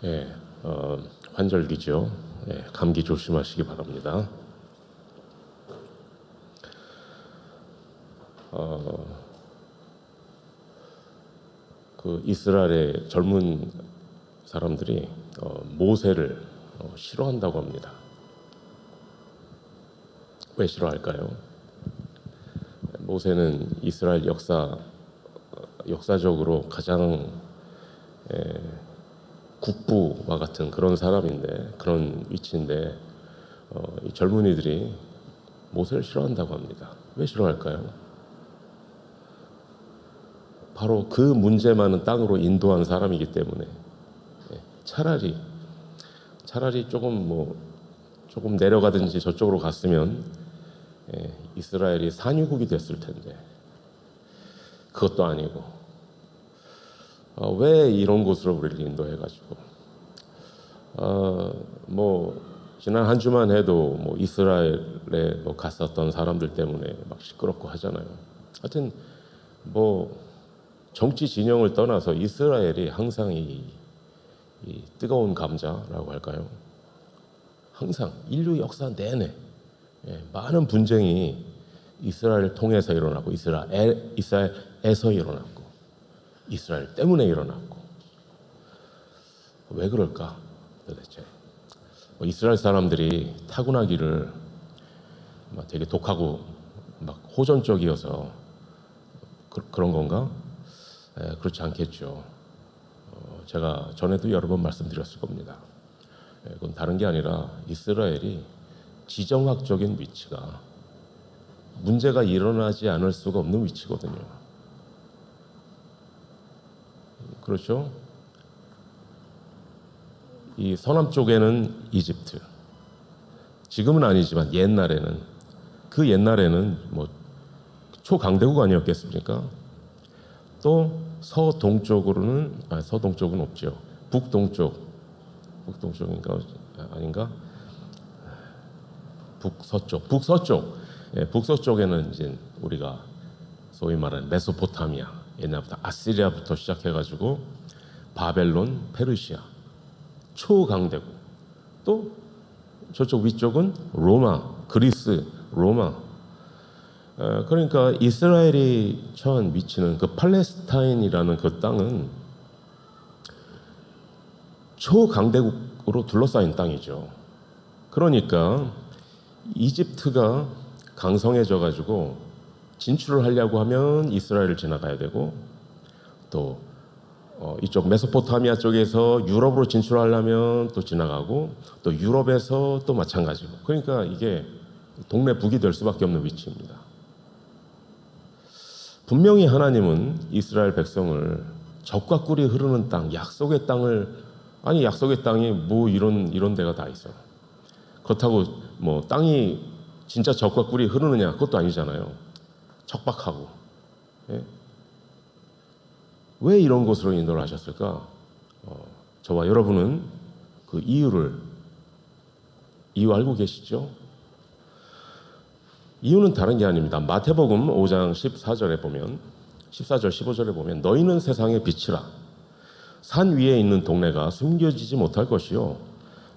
예, 환절기죠. 예, 감기 조심하시기 바랍니다. 그 이스라엘의 젊은 사람들이 모세를 싫어한다고 합니다. 왜 싫어할까요? 모세는 이스라엘 역사적으로 가장 국부와 같은 그런 사람인데, 그런 위치인데, 이 젊은이들이 모세를 싫어한다고 합니다. 왜 싫어할까요? 바로 그 문제 많은 땅으로 인도한 사람이기 때문에. 차라리 조금 내려가든지 저쪽으로 갔으면 이스라엘이 산유국이 됐을 텐데, 그것도 아니고 왜 이런 곳으로 우리를 인도해가지고 지난 한 주만 해도 이스라엘에 갔었던 사람들 때문에 막 시끄럽고 하잖아요. 하여튼 정치 진영을 떠나서 이스라엘이 항상 이 뜨거운 감자라고 할까요? 항상 인류 역사 내내 많은 분쟁이 이스라엘을 통해서 일어나고, 이스라엘에서 일어났고, 이스라엘 때문에 일어났고. 왜 그럴까 도대체? 이스라엘 사람들이 타고나기를 되게 독하고 호전적이어서 그런 건가? 그렇지 않겠죠. 제가 전에도 여러 번 말씀드렸을 겁니다. 그건 다른 게 아니라 이스라엘이 지정학적인 위치가 문제가 일어나지 않을 수가 없는 위치거든요. 그렇죠? 이 서남쪽에는 이집트, 지금은 아니지만 그 옛날에는 초강대국 아니었겠습니까? 또 서동쪽은 없죠. 북동쪽인가 아닌가? 북서쪽에는 이제 우리가 소위 말하는 메소포타미아, 옛날부터 아시리아부터 시작해가지고 바벨론, 페르시아, 초강대국. 또 저쪽 위쪽은 로마, 그리스, 로마. 그러니까 이스라엘이 처한 위치는 그 팔레스타인이라는 그 땅은 초강대국으로 둘러싸인 땅이죠. 그러니까 이집트가 강성해져 가지고 진출을 하려고 하면 이스라엘을 지나가야 되고, 또 이쪽 메소포타미아 쪽에서 유럽으로 진출하려면 또 지나가고, 또 유럽에서 또 마찬가지고. 그러니까 이게 동네 북이 될 수밖에 없는 위치입니다. 분명히 하나님은 이스라엘 백성을 젖과 꿀이 흐르는 땅, 약속의 땅이 이런 데가 다 있어. 그렇다고 땅이 진짜 젖과 꿀이 흐르느냐? 그것도 아니잖아요. 척박하고. 예? 왜 이런 곳으로 인도를 하셨을까? 저와 여러분은 그 이유 알고 계시죠? 이유는 다른 게 아닙니다. 마태복음 5장 14절 15절에 보면 너희는 세상의 빛이라. 산 위에 있는 동네가 숨겨지지 못할 것이요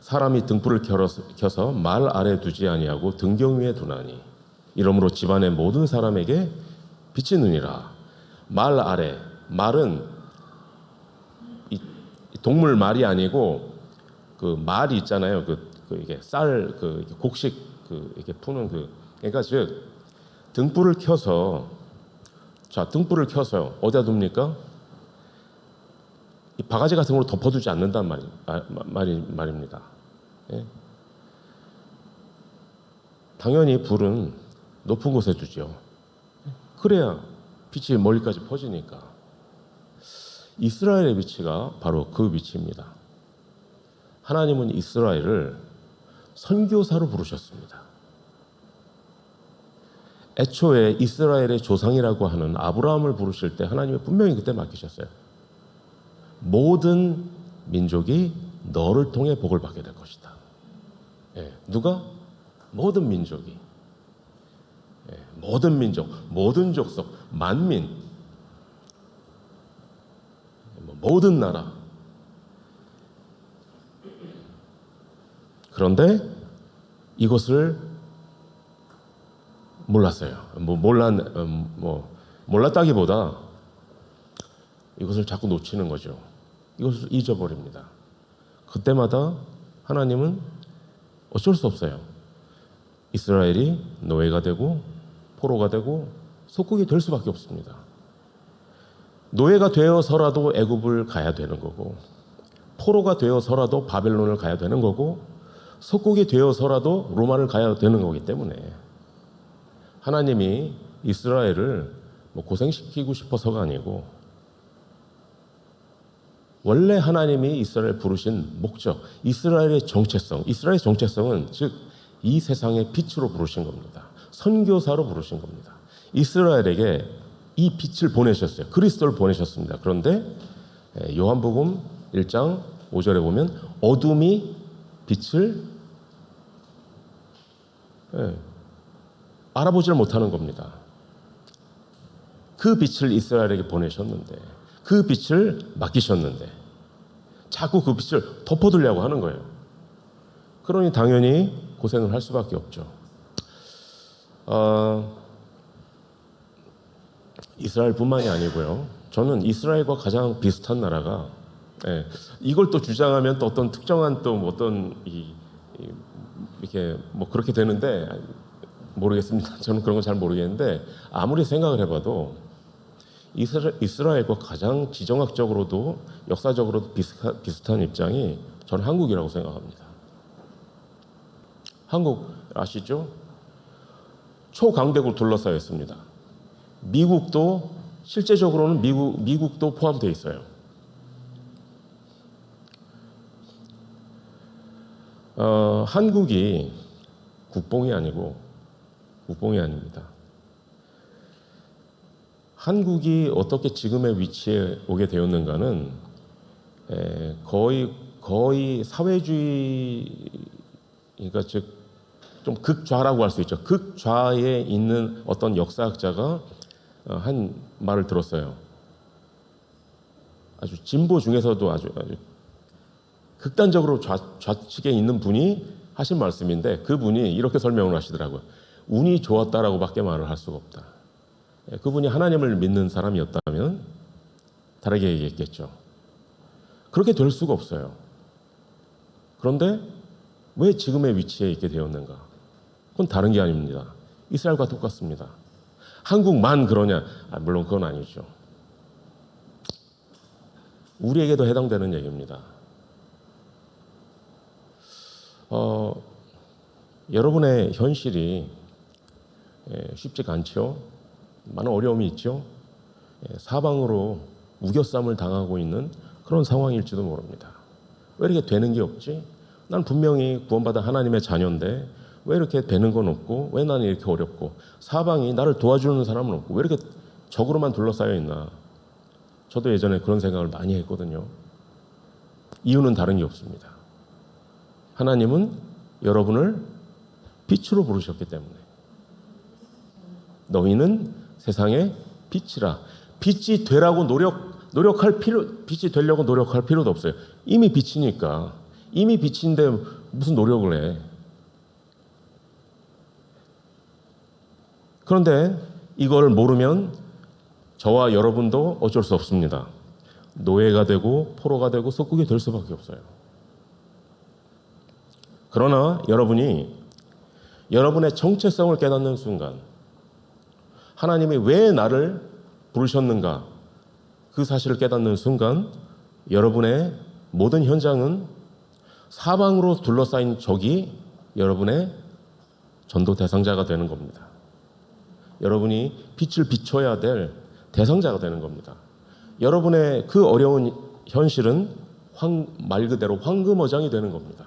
사람이 등불을 켜서 말 아래 두지 아니하고 등경 위에 두나니 이러므로 집안의 모든 사람에게 빛이 느니라. 말 아래, 말은 이 동물 말이 아니고 그 말이 있잖아요. 이게 쌀 곡식 이렇게 푸는 그러니까 즉 등불을 켜서요. 어디다 둡니까? 이 바가지 같은 걸로 덮어두지 않는단 말입니다. 예? 당연히 불은 높은 곳에 두죠. 그래야 빛이 멀리까지 퍼지니까. 이스라엘의 위치가 바로 그 위치입니다. 하나님은 이스라엘을 선교사로 부르셨습니다. 애초에 이스라엘의 조상이라고 하는 아브라함을 부르실 때 하나님이 분명히 그때 맡기셨어요. 모든 민족이 너를 통해 복을 받게 될 것이다. 누가? 모든 민족이. 모든 민족, 모든 족속, 만민, 모든 나라. 그런데 이것을 몰랐어요. 몰랐다기보다 이것을 자꾸 놓치는 거죠. 이것을 잊어버립니다. 그때마다 하나님은 어쩔 수 없어요. 이스라엘이 노예가 되고 포로가 되고 속국이 될 수밖에 없습니다. 노예가 되어서라도 애굽을 가야 되는 거고, 포로가 되어서라도 바벨론을 가야 되는 거고, 속국이 되어서라도 로마를 가야 되는 거기 때문에 하나님이 이스라엘을 고생시키고 싶어서가 아니고, 원래 하나님이 이스라엘 부르신 목적, 이스라엘의 정체성은 즉 이 세상의 빛으로 부르신 겁니다. 선교사로 부르신 겁니다. 이스라엘에게 이 빛을 보내셨어요. 그리스도를 보내셨습니다. 그런데 요한복음 1장 5절에 보면 어둠이 빛을 알아보지를 못하는 겁니다. 그 빛을 이스라엘에게 보내셨는데, 그 빛을 맡기셨는데 자꾸 그 빛을 덮어두려고 하는 거예요. 그러니 당연히 고생을 할 수밖에 없죠. 이스라엘뿐만이 아니고요. 저는 이스라엘과 가장 비슷한 나라가, 이걸 또 주장하면 또 어떤 특정한 또 어떤 이렇게 그렇게 되는데 모르겠습니다. 저는 그런 건 잘 모르겠는데, 아무리 생각을 해봐도 이스라엘과 가장 지정학적으로도 역사적으로도 비슷한 입장이 저는 한국이라고 생각합니다. 한국 아시죠? 초강대국으로 둘러싸여 있습니다. 미국도 실제적으로는 미국도 포함되어 있어요. 한국이 국뽕이 아닙니다. 한국이 어떻게 지금의 위치에 오게 되었는가는 거의 사회주의, 그러니까 즉 좀 극좌라고 할 수 있죠. 극좌에 있는 어떤 역사학자가 한 말을 들었어요. 아주 진보 중에서도 아주 극단적으로 좌측에 있는 분이 하신 말씀인데, 그분이 이렇게 설명을 하시더라고요. 운이 좋았다라고 밖에 말을 할 수가 없다. 그분이 하나님을 믿는 사람이었다면 다르게 얘기했겠죠. 그렇게 될 수가 없어요. 그런데 왜 지금의 위치에 있게 되었는가? 그건 다른 게 아닙니다. 이스라엘과 똑같습니다. 한국만 그러냐? 물론 그건 아니죠. 우리에게도 해당되는 얘기입니다. 여러분의 현실이 쉽지가 않죠. 많은 어려움이 있죠. 사방으로 우겨쌈을 당하고 있는 그런 상황일지도 모릅니다. 왜 이렇게 되는 게 없지? 난 분명히 구원받은 하나님의 자녀인데 왜 이렇게 되는 건 없고, 왜 나는 이렇게 어렵고, 사방이 나를 도와주는 사람은 없고, 왜 이렇게 적으로만 둘러싸여 있나? 저도 예전에 그런 생각을 많이 했거든요. 이유는 다른 게 없습니다. 하나님은 여러분을 빛으로 부르셨기 때문에. 너희는 세상의 빛이라. 빛이 되려고 빛이 되려고 노력할 필요도 없어요. 이미 빛이니까. 이미 빛인데 무슨 노력을 해. 그런데 이걸 모르면 저와 여러분도 어쩔 수 없습니다. 노예가 되고 포로가 되고 속국이 될 수밖에 없어요. 그러나 여러분이 여러분의 정체성을 깨닫는 순간, 하나님이 왜 나를 부르셨는가, 그 사실을 깨닫는 순간 여러분의 모든 현장은 사방으로 둘러싸인 적이 여러분의 전도 대상자가 되는 겁니다. 여러분이 빛을 비춰야 될 대상자가 되는 겁니다. 여러분의 그 어려운 현실은 말 그대로 황금어장이 되는 겁니다.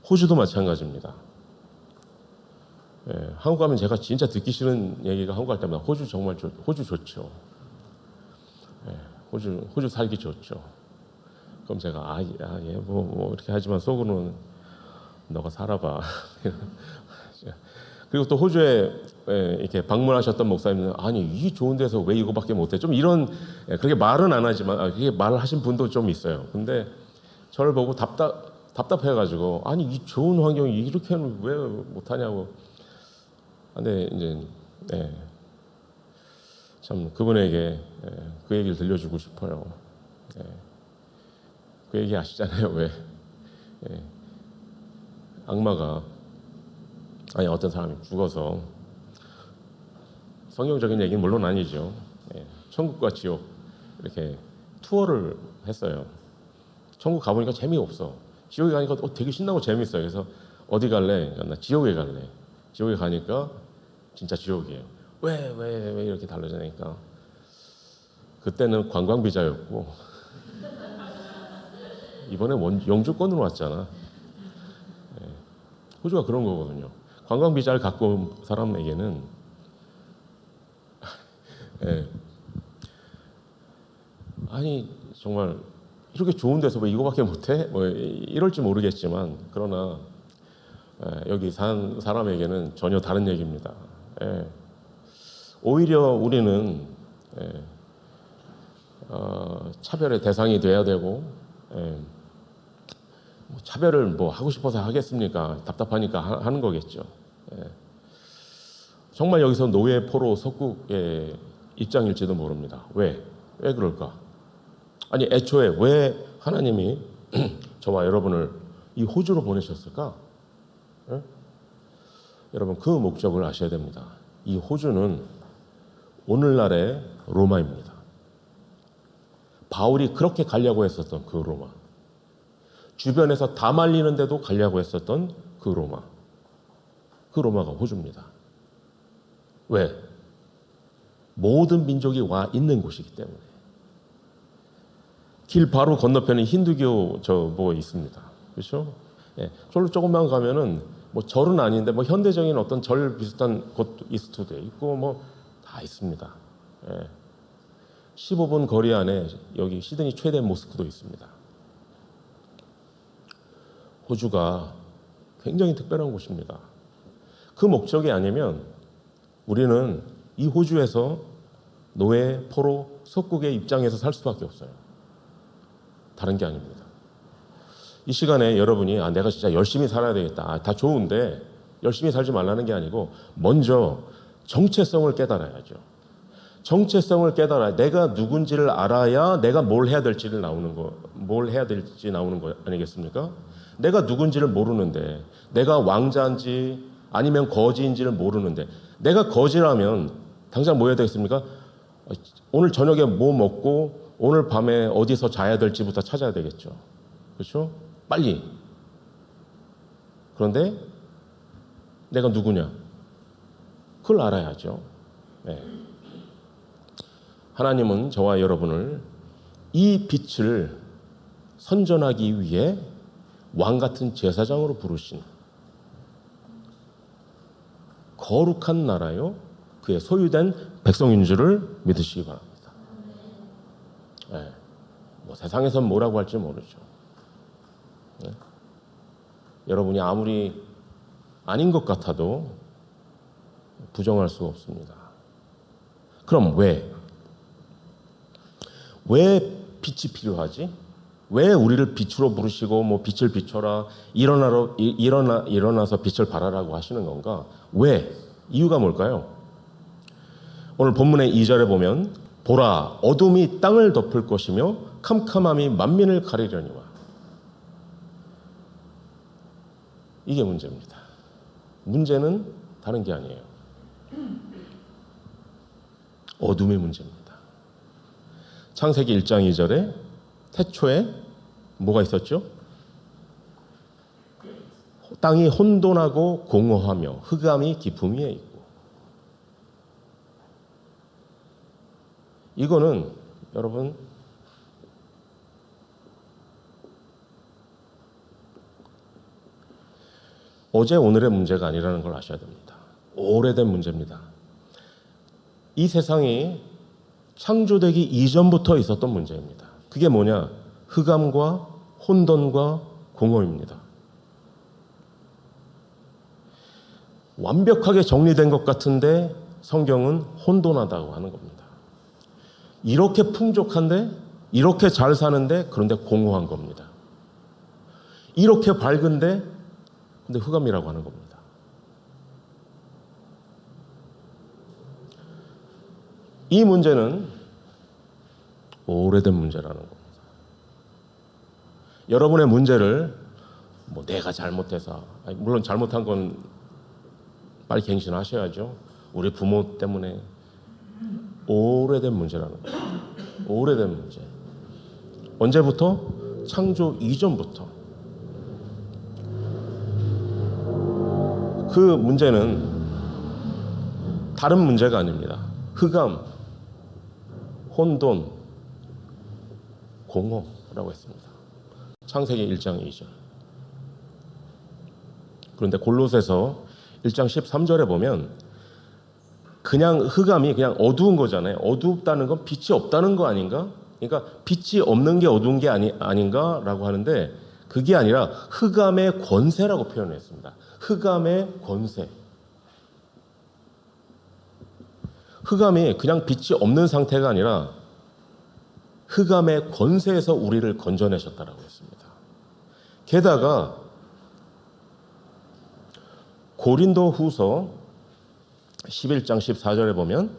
호주도 마찬가지입니다. 한국 가면 제가 진짜 듣기 싫은 얘기가, 한국 갈 때마다 호주 정말 호주 좋죠. 호주 살기 좋죠. 그럼 제가 이렇게 하지만 속으로는 너가 살아봐. 그리고 또 호주에 이렇게 방문하셨던 목사님은 아니 이 좋은 데서 왜 이거밖에 못해? 좀 그렇게 말은 안 하지만 그렇게 말을 하신 분도 좀 있어요. 근데 저를 보고 답답해가지고 아니 이 좋은 환경이 이렇게는 왜 못하냐고. 근데 이제 참 그분에게 그 얘기를 들려주고 싶어요. 그 얘기 아시잖아요. 왜 악마가 어떤 사람이 죽어서 성경적인 얘기는 물론 아니죠. 천국과 지옥 이렇게 투어를 했어요. 천국 가보니까 재미없어. 지옥에 가니까 되게 신나고 재밌어요. 그래서 어디 갈래? 나 지옥에 갈래. 지옥에 가니까 진짜 지옥이에요. 왜 이렇게 달라지니까 그때는 관광 비자였고 이번에 영주권으로 왔잖아. 호주가 그런 거거든요. 관광 비자를 갖고 온 사람에게는 아니 정말 이렇게 좋은 데서 왜 이거밖에 못해? 뭐 이럴지 모르겠지만 그러나 여기 산 사람에게는 전혀 다른 얘기입니다. 오히려 우리는 차별의 대상이 돼야 되고 차별을 뭐 하고 싶어서 하겠습니까? 답답하니까 하는 거겠죠. 정말 여기서 노예 포로 석국의 입장일지도 모릅니다. 왜 그럴까? 아니 애초에 왜 하나님이 저와 여러분을 이 호주로 보내셨을까? 여러분 그 목적을 아셔야 됩니다. 이 호주는 오늘날의 로마입니다. 바울이 그렇게 가려고 했었던 그 로마, 주변에서 다 말리는데도 가려고 했었던 그 로마, 그 로마가 호주입니다. 왜? 모든 민족이 와 있는 곳이기 때문에. 길 바로 건너편에 힌두교 뭐 있습니다. 그렇죠? 저로 조금만 가면은 뭐 절은 아닌데 뭐 현대적인 어떤 절 비슷한 곳 있을 수도 있고 뭐 다 있습니다. 15분 거리 안에 여기 시드니 최대 모스크도 있습니다. 호주가 굉장히 특별한 곳입니다. 그 목적이 아니면 우리는 이 호주에서 노예, 포로, 석국의 입장에서 살 수밖에 없어요. 다른 게 아닙니다. 이 시간에 여러분이 내가 진짜 열심히 살아야 되겠다. 다 좋은데 열심히 살지 말라는 게 아니고 먼저 정체성을 깨달아야죠. 정체성을 깨달아야 내가 누군지를 알아야 내가 뭘 해야 될지 나오는 거 아니겠습니까? 내가 누군지를 모르는데 내가 왕자인지 아니면 거지인지를 모르는데 내가 거지라면 당장 뭐 해야 되겠습니까? 오늘 저녁에 뭐 먹고 오늘 밤에 어디서 자야 될지부터 찾아야 되겠죠. 그렇죠? 빨리. 그런데 내가 누구냐? 그걸 알아야죠. 하나님은 저와 여러분을 이 빛을 선전하기 위해 왕 같은 제사장으로 부르신 거룩한 나라요 그의 소유된 백성인 줄을 믿으시기 바랍니다. 뭐 세상에선 뭐라고 할지 모르죠. 여러분이 아무리 아닌 것 같아도 부정할 수가 없습니다. 그럼 왜 빛이 필요하지? 왜 우리를 빛으로 부르시고 뭐 빛을 비춰라 일어나서 빛을 발하라고 하시는 건가? 왜? 이유가 뭘까요? 오늘 본문의 2절에 보면 보라 어둠이 땅을 덮을 것이며 캄캄함이 만민을 가리려니와. 이게 문제입니다. 문제는 다른 게 아니에요. 어둠의 문제입니다. 창세기 1장 2절에 태초에 뭐가 있었죠? 땅이 혼돈하고 공허하며 흑암이 깊음 위에 있고. 이거는 여러분 어제 오늘의 문제가 아니라는 걸 아셔야 됩니다. 오래된 문제입니다. 이 세상이 창조되기 이전부터 있었던 문제입니다. 그게 뭐냐? 흑암과 혼돈과 공허입니다. 완벽하게 정리된 것 같은데 성경은 혼돈하다고 하는 겁니다. 이렇게 풍족한데 이렇게 잘 사는데 그런데 공허한 겁니다. 이렇게 밝은데 근데 흑암이라고 하는 겁니다. 이 문제는 오래된 문제라는 겁니다. 여러분의 문제를 뭐 내가 잘못해서, 물론 잘못한 건 빨리 갱신하셔야죠. 우리 부모 때문에. 오래된 문제라는 거예요. 오래된 문제. 언제부터? 창조 이전부터. 그 문제는 다른 문제가 아닙니다. 흑암, 혼돈, 공허라고 했습니다. 창세기 1장 2절. 그런데 골로새서 1장 13절에 보면 그냥 흑암이 그냥 어두운 거잖아요. 어둡다는 건 빛이 없다는 거 아닌가? 그러니까 빛이 없는 게 어두운 게 아닌가라고 하는데 그게 아니라 흑암의 권세라고 표현했습니다. 흑암의 권세. 흑암이 그냥 빛이 없는 상태가 아니라 흑암의 권세에서 우리를 건져내셨다라고 했습니다. 게다가 고린도 후서 11장 14절에 보면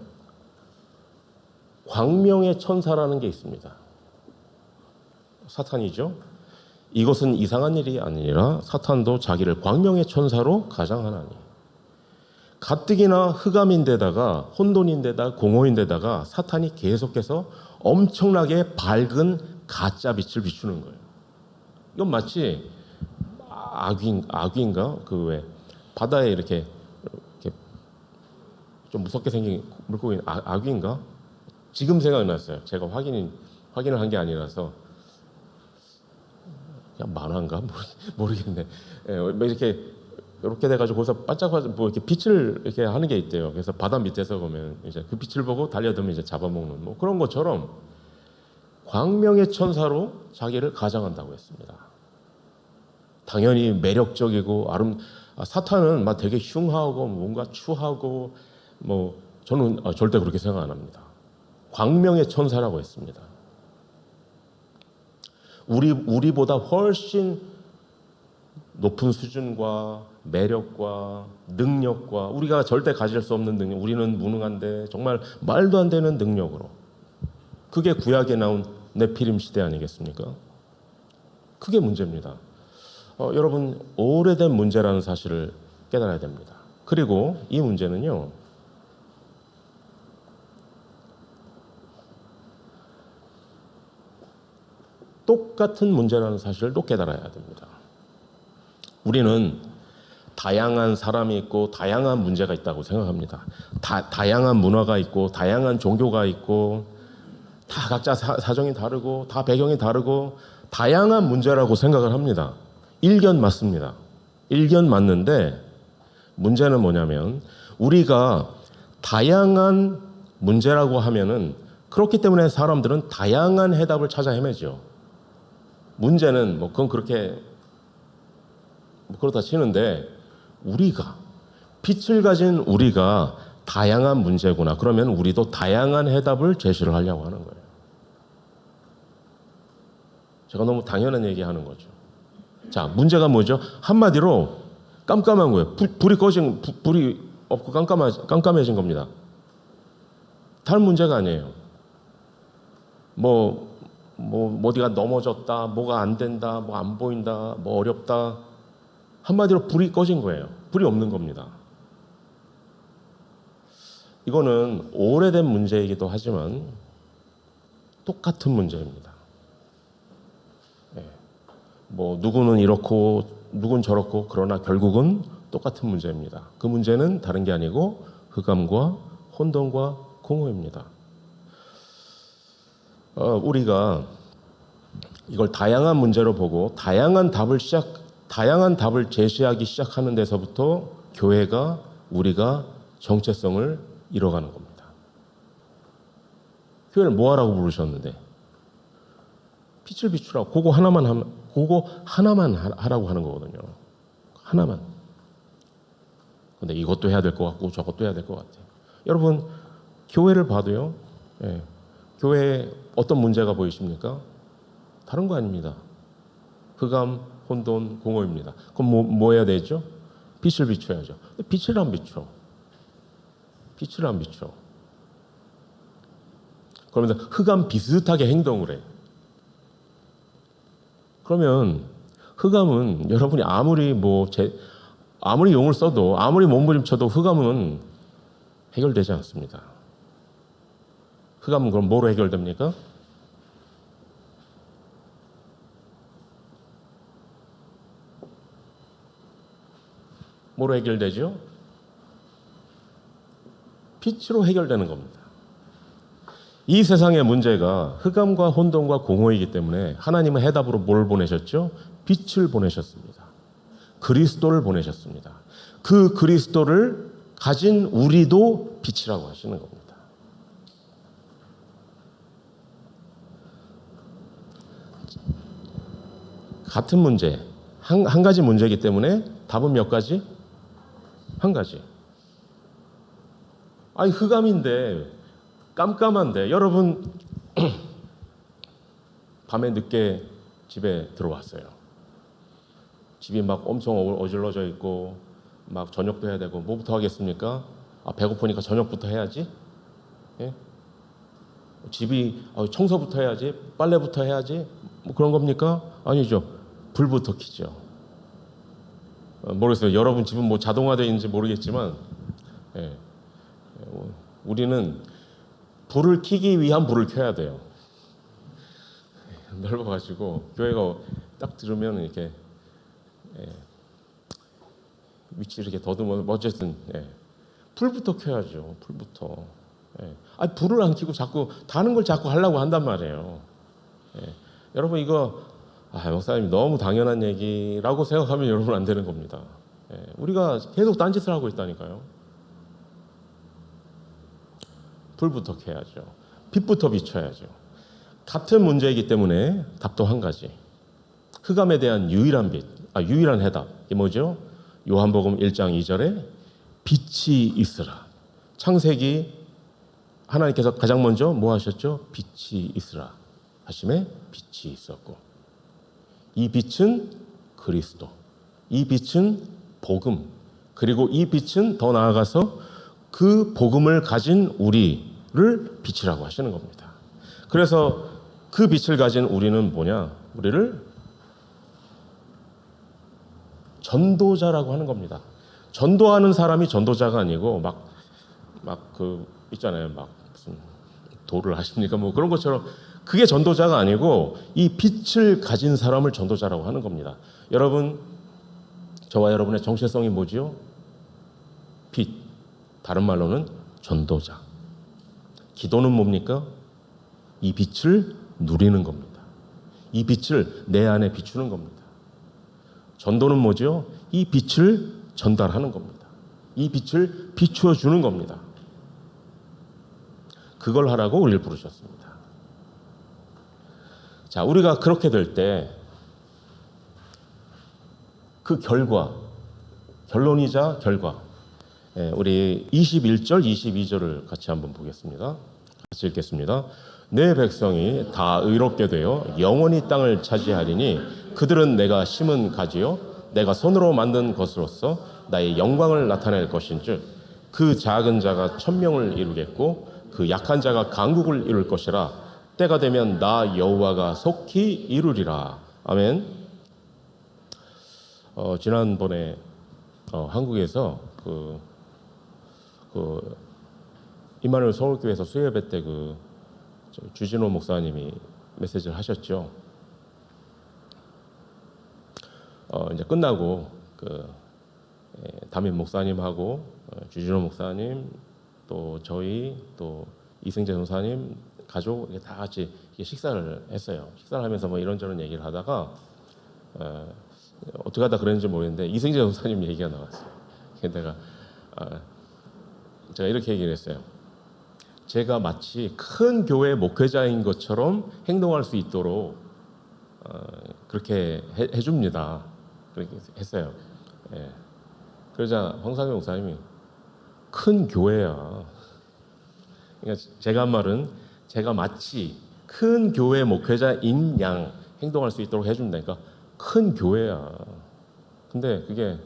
광명의 천사라는 게 있습니다. 사탄이죠. 이것은 이상한 일이 아니라 사탄도 자기를 광명의 천사로 가장하나니 가뜩이나 흑암인데다가 혼돈인데다 공허인데다가 사탄이 계속해서 엄청나게 밝은 가짜 빛을 비추는 거예요. 이건 마치 아귀인가? 그 왜 바다에 이렇게 좀 무섭게 생긴 물고기 아귀인가? 지금 생각났어요. 제가 확인을 한 게 아니라서 그냥 만화인가 모르겠네. 이렇게 돼가지고 거기서 반짝반짝 뭐 이렇게 빛을 이렇게 하는 게 있대요. 그래서 바다 밑에서 보면 이제 그 빛을 보고 달려들면 이제 잡아먹는 뭐 그런 것처럼 광명의 천사로 자기를 가장한다고 했습니다. 당연히 매력적이고 사탄은 막 되게 흉하고 뭔가 추하고 뭐 저는 절대 그렇게 생각 안 합니다. 광명의 천사라고 했습니다. 우리보다 훨씬 높은 수준과 매력과 능력과 우리가 절대 가질 수 없는 능력, 우리는 무능한데 정말 말도 안 되는 능력으로, 그게 구약에 나온 네피림 시대 아니겠습니까? 그게 문제입니다. 여러분, 오래된 문제라는 사실을 깨달아야 됩니다. 그리고 이 문제는요, 똑같은 문제라는 사실을 또 깨달아야 됩니다. 우리는 다양한 사람이 있고 다양한 문제가 있다고 생각합니다. 다양한 문화가 있고 다양한 종교가 있고 다 각자 사정이 다르고 다 배경이 다르고 다양한 문제라고 생각을 합니다. 일견 맞습니다. 일견 맞는데 문제는 뭐냐면 우리가 다양한 문제라고 하면은 그렇기 때문에 사람들은 다양한 해답을 찾아 헤매죠. 문제는 뭐 그건 그렇게 그렇다 치는데 우리가 빛을 가진 우리가 다양한 문제구나. 그러면 우리도 다양한 해답을 제시를 하려고 하는 거예요. 제가 너무 당연한 얘기하는 거죠. 자, 문제가 뭐죠? 한마디로 깜깜한 거예요. 불이 없고 깜깜해진 겁니다. 다른 문제가 아니에요. 어디가 넘어졌다, 뭐가 안 된다, 뭐 안 보인다, 뭐 어렵다. 한마디로 불이 꺼진 거예요. 불이 없는 겁니다. 이거는 오래된 문제이기도 하지만 똑같은 문제입니다. 누구는 이렇고 누군 저렇고 그러나 결국은 똑같은 문제입니다. 그 문제는 다른 게 아니고 흑암과 혼돈과 공허입니다. 우리가 이걸 다양한 문제로 보고 다양한 답을 제시하기 시작하는 데서부터 교회가 우리가 정체성을 잃어가는 겁니다. 교회를 뭐 하라고 부르셨는데? 빛을 비추라고. 그거 하나만 하라고 하는 거거든요. 하나만. 근데 이것도 해야 될 것 같고 저것도 해야 될 것 같아요. 여러분, 교회를 봐도요. 교회에 어떤 문제가 보이십니까? 다른 거 아닙니다. 흑암, 혼돈, 공허입니다. 그럼 뭐 해야 되죠? 빛을 비춰야죠. 빛을 안 비춰. 빛을 안 비춰. 그러면서 흑암 비슷하게 행동을 해. 그러면 흑암은 여러분이 아무리 용을 써도 아무리 몸부림쳐도 흑암은 해결되지 않습니다. 흑암은 그럼 뭐로 해결됩니까? 뭐로 해결되죠? 빛으로 해결되는 겁니다. 이 세상의 문제가 흑암과 혼돈과 공허이기 때문에 하나님은 해답으로 뭘 보내셨죠? 빛을 보내셨습니다. 그리스도를 보내셨습니다. 그 그리스도를 가진 우리도 빛이라고 하시는 겁니다. 같은 문제, 한 가지 문제이기 때문에 답은 몇 가지? 한 가지. 아니 흑암인데 깜깜한데 여러분 밤에 늦게 집에 들어왔어요. 집이 막 엄청 어질러져 있고 막 저녁도 해야 되고 뭐부터 하겠습니까? 배고프니까 저녁부터 해야지. 예? 집이 청소부터 해야지, 빨래부터 해야지, 뭐 그런 겁니까? 아니죠. 불부터 켜죠. 모르겠어요. 여러분 집은 뭐 자동화되어 있는지 모르겠지만, 예. 우리는 불을 켜기 위한 불을 켜야 돼요. 넓어가지고 교회가 딱 들으면 이렇게 위치 이렇게 더듬어 어쨌든 불부터 켜야죠. 불부터. 불을 안 켜고 자꾸 다른 걸 자꾸 하려고 한단 말이에요. 여러분 이거 목사님 너무 당연한 얘기라고 생각하면 여러분 안 되는 겁니다. 우리가 계속 딴짓을 하고 있다니까요. 불부터 켜야죠. 빛부터 비춰야죠. 같은 문제이기 때문에 답도 한 가지. 흑암에 대한 유일한 해답. 이게 뭐죠? 요한복음 1장 2절에 빛이 있으라. 창세기 하나님께서 가장 먼저 뭐 하셨죠? 빛이 있으라 하심에 빛이 있었고, 이 빛은 그리스도, 이 빛은 복음, 그리고 이 빛은 더 나아가서 그 복음을 가진 우리를 빛이라고 하시는 겁니다. 그래서 그 빛을 가진 우리는 뭐냐? 우리를 전도자라고 하는 겁니다. 전도하는 사람이 전도자가 아니고 있잖아요. 무슨 도를 하십니까? 뭐 그런 것처럼 그게 전도자가 아니고 이 빛을 가진 사람을 전도자라고 하는 겁니다. 여러분, 저와 여러분의 정체성이 뭐지요? 빛. 다른 말로는 전도자. 기도는 뭡니까? 이 빛을 누리는 겁니다. 이 빛을 내 안에 비추는 겁니다. 전도는 뭐죠? 이 빛을 전달하는 겁니다. 이 빛을 비추어 주는 겁니다. 그걸 하라고 우리를 부르셨습니다. 자, 우리가 그렇게 될 때 그 결론이자 결과. 우리 21절, 22절을 같이 한번 보겠습니다. 같이 읽겠습니다. 내 백성이 다 의롭게 되어 영원히 땅을 차지하리니 그들은 내가 심은 가지요 내가 손으로 만든 것으로서 나의 영광을 나타낼 것인즉 그 작은 자가 천명을 이루겠고 그 약한 자가 강국을 이룰 것이라. 때가 되면 나 여호와가 속히 이루리라. 아멘. 지난번에 한국에서 임마누엘 서울교회에서 수요예배 때 주진호 목사님이 메시지를 하셨죠. 이제 끝나고 담임 목사님하고 주진호 목사님 또 저희 또 이승재 전사님 가족 다 같이 식사를 했어요. 식사를 하면서 뭐 이런저런 얘기를 하다가 어떻게 하다 그랬는지 모르겠는데 이승재 전사님 얘기가 나왔어요. 제가 이렇게 얘기를 했어요. 제가 마치 큰 교회 목회자인 것처럼 행동할 수 있도록 그렇게 해줍니다. 그렇게 했어요. 그러자 황상현 목사님이 큰 교회야. 그러니까 제가 한 말은 제가 마치 큰 교회 목회자인 양 행동할 수 있도록 해준다니까 큰 교회야. 근데 그게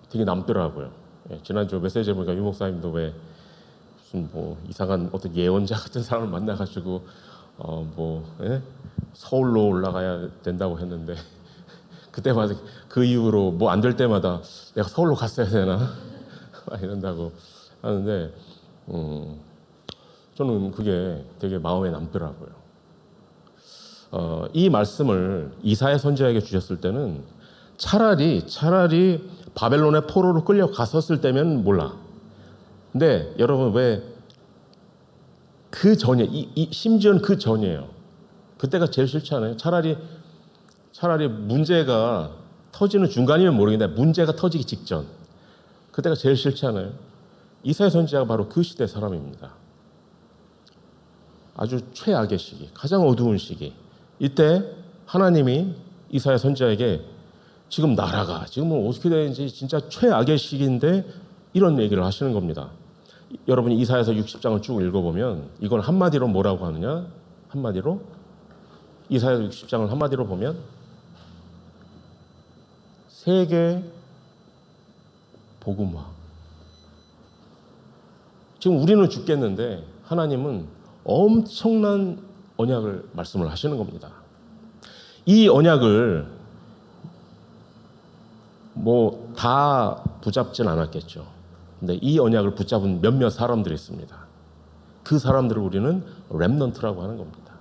되게 남더라고요. 예, 지난주 메시지에 보니까 유 목사님도 왜 무슨 뭐 이상한 어떤 예언자 같은 사람을 만나가지고 예? 서울로 올라가야 된다고 했는데 그때마다 그 이후로 뭐 안 될 때마다 내가 서울로 갔어야 되나 막 이런다고 하는데 저는 그게 되게 마음에 남더라고요. 이 말씀을 이사야 선지자에게 주셨을 때는 차라리 바벨론의 포로로 끌려갔었을 때면 몰라. 근데 여러분 왜 그 전에 심지어는 그 전이에요. 그때가 제일 싫지 않아요? 차라리 문제가 터지는 중간이면 모르겠는데 문제가 터지기 직전 그때가 제일 싫지 않아요? 이사야 선지자가 바로 그 시대 사람입니다. 아주 최악의 시기, 가장 어두운 시기. 이때 하나님이 이사야 선지자에게 지금 나라가 지금 어떻게 되는지 진짜 최악의 시기인데 이런 얘기를 하시는 겁니다. 여러분이 이사야서 60장을 쭉 읽어보면 이걸 한마디로 뭐라고 하느냐? 한마디로 이사야 60장을 한마디로 보면 세계 복음화. 지금 우리는 죽겠는데 하나님은 엄청난 언약을 말씀을 하시는 겁니다. 이 언약을 뭐 다 붙잡진 않았겠죠. 근데 이 언약을 붙잡은 몇몇 사람들이 있습니다. 그 사람들을 우리는 렘넌트라고 하는 겁니다.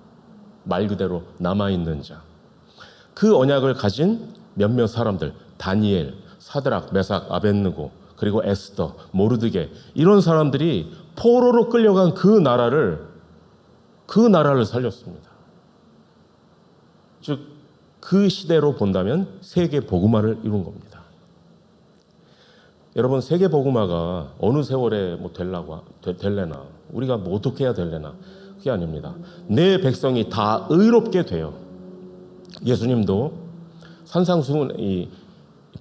말 그대로 남아있는 자. 그 언약을 가진 몇몇 사람들, 다니엘, 사드락, 메삭, 아벳느고, 그리고 에스더, 모르드게 이런 사람들이 포로로 끌려간 그 나라를 살렸습니다. 즉 그 시대로 본다면 세계 복음화를 이룬 겁니다. 여러분 세계 복음화가 어느 세월에 뭐 될래나 우리가 뭐 어떻게 해야 될래나 그게 아닙니다. 내 백성이 다 의롭게 돼요. 예수님도 산상수훈 이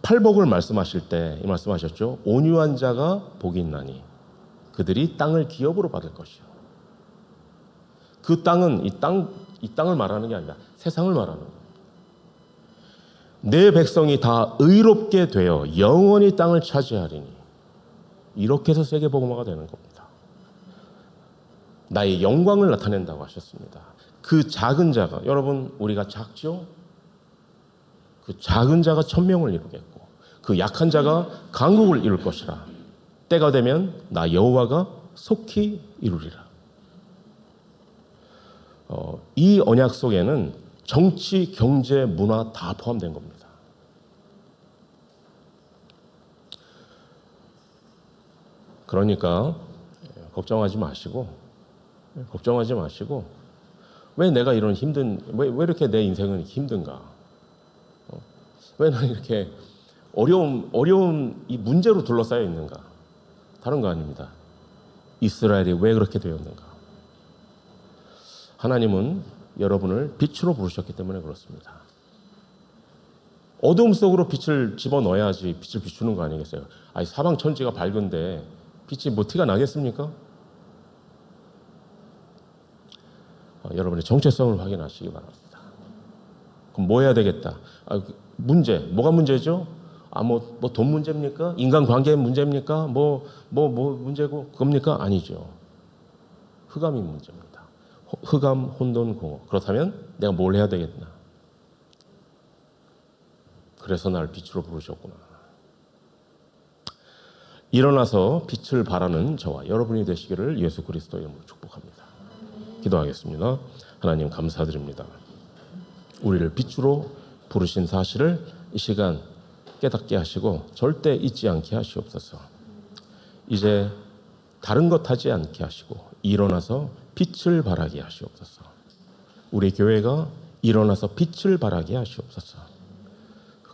팔복을 말씀하실 때 이 말씀하셨죠. 온유한 자가 복이 있나니 그들이 땅을 기업으로 받을 것이요. 그 땅은 이 땅을 말하는 게 아니라 세상을 말하는 거예요. 내 백성이 다 의롭게 되어 영원히 땅을 차지하리니 이렇게 해서 세계 복음화가 되는 겁니다. 나의 영광을 나타낸다고 하셨습니다. 그 작은 자가 여러분 우리가 작죠? 그 작은 자가 천명을 이루겠고 그 약한 자가 강국을 이룰 것이라. 때가 되면 나 여호와가 속히 이루리라. 이 언약 속에는 정치, 경제, 문화 다 포함된 겁니다. 그러니까 걱정하지 마시고 왜 내가 이런 왜 이렇게 내 인생은 힘든가? 왜 나는 이렇게 어려운 이 문제로 둘러싸여 있는가? 다른 거 아닙니다. 이스라엘이 왜 그렇게 되었는가? 하나님은 여러분을 빛으로 부르셨기 때문에 그렇습니다. 어둠 속으로 빛을 집어넣어야지 빛을 비추는 거 아니겠어요? 아니 사방 천지가 밝은데 빛이 뭐 티가 나겠습니까? 여러분의 정체성을 확인하시기 바랍니다. 그럼 뭐 해야 되겠다? 뭐가 문제죠? 뭐 돈 문제입니까? 인간관계 문제입니까? 뭐 문제고 그겁니까? 아니죠. 흑암이 문제입니다. 흑암, 혼돈, 공허. 그렇다면 내가 뭘 해야 되겠나? 그래서 날 빛으로 부르셨구나. 일어나서 빛을 발하는 저와 여러분이 되시기를 예수 그리스도의 이름으로 축복합니다. 기도하겠습니다. 하나님 감사드립니다. 우리를 빛으로 부르신 사실을 이 시간 깨닫게 하시고 절대 잊지 않게 하시옵소서. 이제 다른 것 하지 않게 하시고 일어나서 빛을 발하게 하시옵소서. 우리 교회가 일어나서 빛을 발하게 하시옵소서.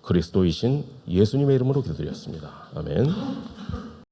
그리스도이신 예수님의 이름으로 기도드렸습니다. 아멘.